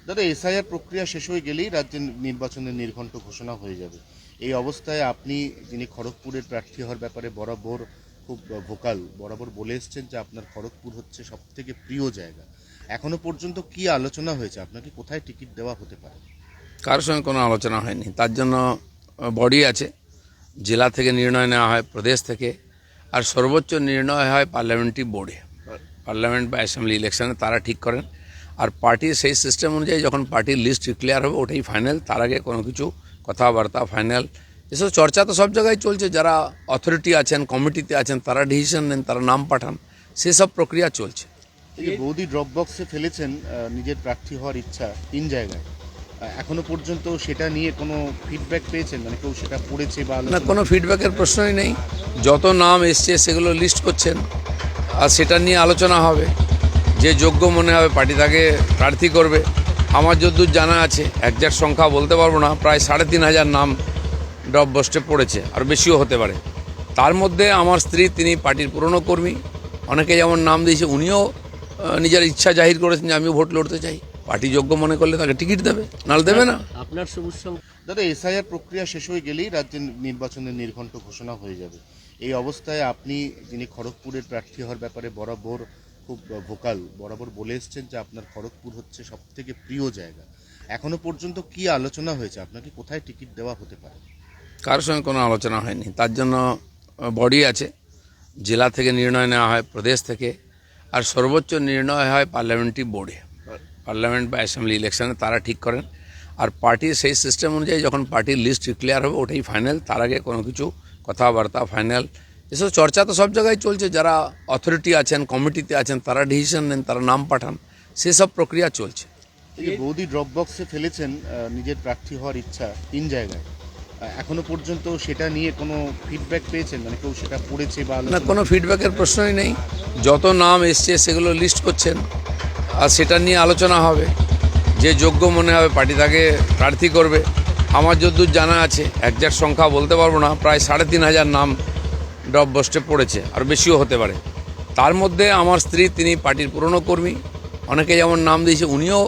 দাদা, এসআইআর প্রক্রিয়া শেষ হয়ে গেলেই রাজ্যের নির্বাচনের নির্ঘণ্ট ঘোষণা হয়ে যাবে। এই অবস্থায় আপনি, যিনি খড়গপুরের প্রার্থী হওয়ার ব্যাপারে বরাবর খুব ভোকাল, বরাবর বলে এসছেন যে আপনার খড়গপুর হচ্ছে সব থেকে প্রিয় জায়গা। এখনো পর্যন্ত কি আলোচনা হয়েছে, আপনাকে কোথায় টিকিট দেওয়া হতে পারে? কারোর সঙ্গে কোনো আলোচনা হয়নি। তার জন্য বডি আছে, জেলা থেকে নির্ণয় নেওয়া হয়, প্রদেশ থেকে, আর সর্বোচ্চ নির্ণয় হয় পার্লামেন্টারি বোর্ডে। পার্লামেন্ট বা অ্যাসেম্বলি ইলেকশনে তারা ঠিক করেন। আর পার্টির সেই সিস্টেম অনুযায়ী যখন পার্টির লিস্ট ক্লিয়ার হবে ওটাই ফাইনাল। তার আগে কোনো কিছু কথাবার্তা ফাইনাল এসব চর্চা তো সব জায়গায় চলছে। যারা অথরিটি আছেন, কমিটিতে আছেন, তারা ডিসিশন নেন, তারা নাম পাঠান, সেসব প্রক্রিয়া চলছে। এই যে বৌদি ড্রপ বক্সে ফেলেছেন নিজের প্রার্থী হওয়ার ইচ্ছা 3 জায়গায়, এখনো পর্যন্ত সেটা নিয়ে কোনো ফিডব্যাক পেয়েছেন? মানে কেউ সেটা পড়েছে বা না, কোনো ফিডব্যাকের প্রশ্নই নেই। যত নাম এসছে সেগুলো লিস্ট করছেন, আর সেটা নিয়ে আলোচনা হবে। যে যোগ্য মনে হবে পার্টি তাকে প্রার্থী করবে। আমার যতদূর জানা আছে, একজ্যাক্ট সংখ্যা বলতে পারবো না, প্রায় 3,500 নাম ড্রপ বক্সে পড়েছে, আর বেশিও হতে পারে। তার মধ্যে আমার স্ত্রী, তিনি পার্টির পুরনো কর্মী, অনেকে যেমন নাম দিয়েছে, উনিও নিজের ইচ্ছা জাহির করেছেন যে আমিও ভোট লড়তে চাই। পার্টি যোগ্য মনে করলে তাকে টিকিট দেবে, নাহলে দেবে না। আপনার সবুজ দাদা, এসআইআর প্রক্রিয়া শেষ হয়ে গেলেই রাজ্যের নির্বাচনের নির্ঘণ্ট ঘোষণা হয়ে যাবে। এই অবস্থায় আপনি, যিনি খড়গপুরের প্রার্থী হওয়ার ব্যাপারে বরাবর খুব ভোকাল, বরাবর বলে এসছেন যে আপনার খড়গপুর হচ্ছে সব থেকে প্রিয় জায়গা। এখনো পর্যন্ত কি আলোচনা হয়েছে, আপনাকে কোথায় টিকিট দেওয়া হতে পারে? কারোর সঙ্গে কোনো আলোচনা হয়নি। তার জন্য বডি আছে, জেলা থেকে নির্ণয় নেওয়া হয়, প্রদেশ থেকে, আর সর্বোচ্চ নির্ণয় হয় পার্লামেন্টারি বোর্ডে। পার্লামেন্ট বা অ্যাসেম্বলি ইলেকশনে তারা ঠিক করেন। আর পার্টির সেই সিস্টেম অনুযায়ী যখন পার্টির লিস্ট ক্লিয়ার হবে ওটাই ফাইনাল। তার আগে কোনো কিছু কথাবার্তা ফাইনাল এসব চর্চা তো সব জায়গায় চলছে। যারা অথরিটি আছেন, কমিটিতে আছেন, তারা ডিসিশন নেন, তারা নাম পাঠান, সেসব প্রক্রিয়া চলছে। এই যে বৌদি ড্রপ বক্সে ফেলেছেন নিজের প্রার্থী হওয়ার ইচ্ছা 3 জায়গায়, এখনো পর্যন্ত সেটা নিয়ে কোনো ফিডব্যাক পেয়েছেন? মানে কেউ সেটা পড়েছে বা না, কোনো ফিডব্যাকের প্রশ্নই নেই। যত নাম এসছে সেগুলো লিস্ট করছেন, আর সেটা নিয়ে আলোচনা হবে। যে যোগ্য মনে হবে পার্টি তাকে প্রার্থী করবে। আমার যতদূর জানা আছে, একজ্যাক্ট সংখ্যা বলতে পারবো না, প্রায় 3,500 নাম ড্রপ বক্সে পড়েছে, আর বেশিও হতে পারে। তার মধ্যে আমার স্ত্রী, তিনি পার্টির পুরনো কর্মী, অনেকে যেমন নাম দিয়েছে, উনিও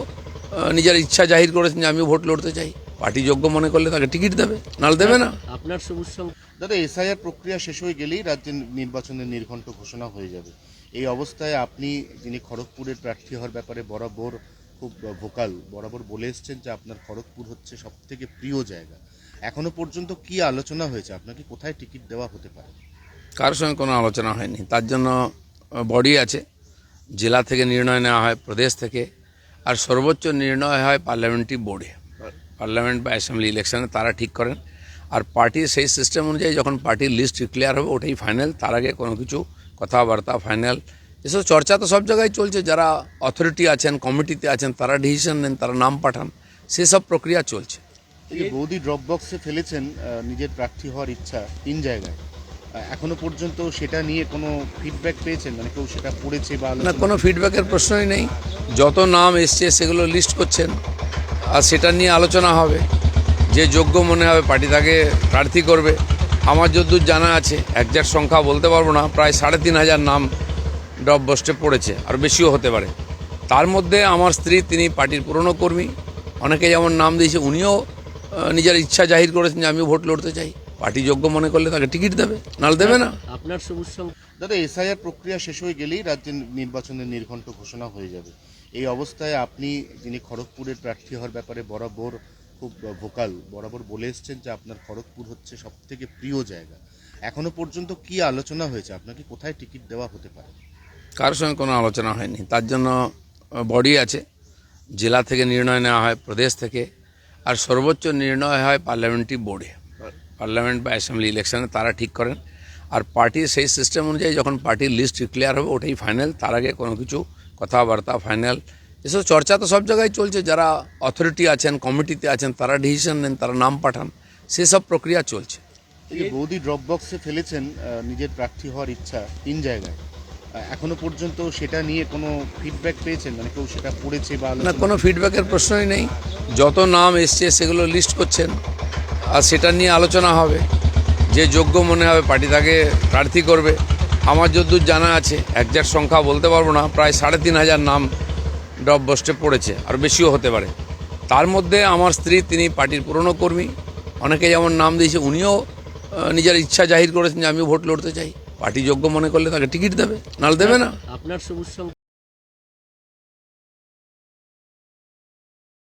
নিজের ইচ্ছা জাহির করেছেন যে আমিও ভোট লড়তে চাই। পার্টি যোগ্য মনে করলে তাকে টিকিট দেবে, নাহলে দেবে না। আপনার সবুজ দাদা, এসআইআর প্রক্রিয়া শেষ হয়ে গেলেই রাজ্যের নির্বাচনের নির্ঘণ্ট ঘোষণা হয়ে যাবে। এই অবস্থায় আপনি, যিনি খড়গপুরের প্রার্থী হওয়ার ব্যাপারে বরাবর খুব ভোকাল, বরাবর বলে এসছেন যে আপনার খড়গপুর হচ্ছে সব থেকে প্রিয় জায়গা। এখনো পর্যন্ত কি আলোচনা হয়েছে, আপনাকে কোথায় টিকিট দেওয়া হতে পারে? কারোর সঙ্গে কোনো আলোচনা হয়নি। তার জন্য বডি আছে, জেলা থেকে নির্ণয় নেওয়া হয়, প্রদেশ থেকে, আর সর্বোচ্চ নির্ণয় হয় পার্লামেন্টারি বোর্ডে। পার্লামেন্ট বা অ্যাসেম্বলি ইলেকশনে তারা ঠিক করেন। আর পার্টির সেই সিস্টেম অনুযায়ী যখন পার্টির লিস্ট ক্লিয়ার হবে ওটাই ফাইনাল। তার আগে কোনো কিছু কথাবার্তা ফাইনাল এসব চর্চা তো সব জায়গায় চলছে। যারা অথরিটি আছেন, কমিটিতে আছেন, তারা ডিসিশন নেন, তারা নাম পাঠান, সেসব প্রক্রিয়া চলছে। এই যে বৌদি ড্রপ বক্সে ফেলেছেন নিজের প্রার্থী হওয়ার ইচ্ছা 3 জায়গায়, এখনো পর্যন্ত সেটা নিয়ে কোনো ফিডব্যাক পেয়েছেন? মানে কেউ সেটা পড়েছে বা না, কোনো ফিডব্যাকের প্রশ্নই নেই। যত নাম এসছে সেগুলো লিস্ট করছেন, আর সেটা নিয়ে আলোচনা হবে। যে যোগ্য মনে হবে পার্টি তাকে প্রার্থী করবে। আমার যতদূর জানা আছে, একজ্যাক্ট সংখ্যা বলতে পারবো না, প্রায় 3,500 নাম ড্রপ বক্সে পড়েছে, আর বেশিও হতে পারে। তার মধ্যে আমার স্ত্রী, তিনি পার্টির পুরনো কর্মী, অনেকে যেমন নাম দিয়েছে, উনিও নিজের ইচ্ছা জাহির করেছেন যে আমিও ভোট লড়তে চাই। পার্টি যোগ্য মনে করলে তাকে টিকিট দেবে, নাহলে দেবে না। আপনার সবুজ দাদা, এসআইআর প্রক্রিয়া শেষ হয়ে গেলেই রাজ্যের নির্বাচনের নির্ঘণ্ট ঘোষণা হয়ে যাবে। এই অবস্থায় আপনি, যিনি খড়গপুরের প্রার্থী হওয়ার ব্যাপারে বরাবর খুব ভোকাল, বরাবর বলে এসছেন যে আপনার খড়গপুর হচ্ছে সব থেকে প্রিয় জায়গা। এখনো পর্যন্ত কি আলোচনা হয়েছে, আপনাকে কোথায় টিকিট দেওয়া হতে পারে? কারোর সঙ্গে কোনো আলোচনা হয়নি। তার জন্য বডি আছে, জেলা থেকে নির্ণয় নেওয়া হয়, প্রদেশ থেকে, আর সর্বোচ্চ নির্ণয় হয় পার্লামেন্টারি বোর্ডে। পার্লামেন্ট বা অ্যাসেম্বলি ইলেকশনে তারা ঠিক করেন। আর পার্টির সেই সিস্টেম অনুযায়ী যখন পার্টির লিস্ট ক্লিয়ার হবে ওটাই ফাইনাল। তার আগে কোনো কিছু কথাবার্তা ফাইনাল এসব চর্চা তো সব জায়গায় চলছে। যারা অথরিটি আছেন, কমিটিতে আছেন, তারা ডিসিশন নেন, তারা নাম পাঠান, সেসব প্রক্রিয়া চলছে। এই যে বৌদি ড্রপ বক্সে ফেলেছেন নিজের প্রার্থী হওয়ার ইচ্ছা 3 জায়গায়, এখনো পর্যন্ত সেটা নিয়ে কোনো ফিডব্যাক পেয়েছেন? মানে কেউ সেটা পড়েছে বা না, কোনো ফিডব্যাকের প্রশ্নই নেই। যত নাম এসছে সেগুলো লিস্ট করছেন, আর সেটা নিয়ে আলোচনা হবে। যে যোগ্য মনে হবে পার্টি তাকে প্রার্থী করবে। আমার যতদূর জানা আছে, একজ্যাক্ট সংখ্যা বলতে পারবো না, প্রায় 3,500 নাম ড্রপ বক্সে পড়েছে, আর বেশিও হতে পারে। তার মধ্যে আমার স্ত্রী, তিনি পার্টির পুরনো কর্মী, অনেকে যেমন নাম দিয়েছে, উনিও নিজের ইচ্ছা জাহির করেছেন যে আমিও ভোট লড়তে চাই। পার্টি যোগ্য মনে করলে তাকে টিকিট দেবে, নাহলে দেবে না। আপনার সবুজ সংকেত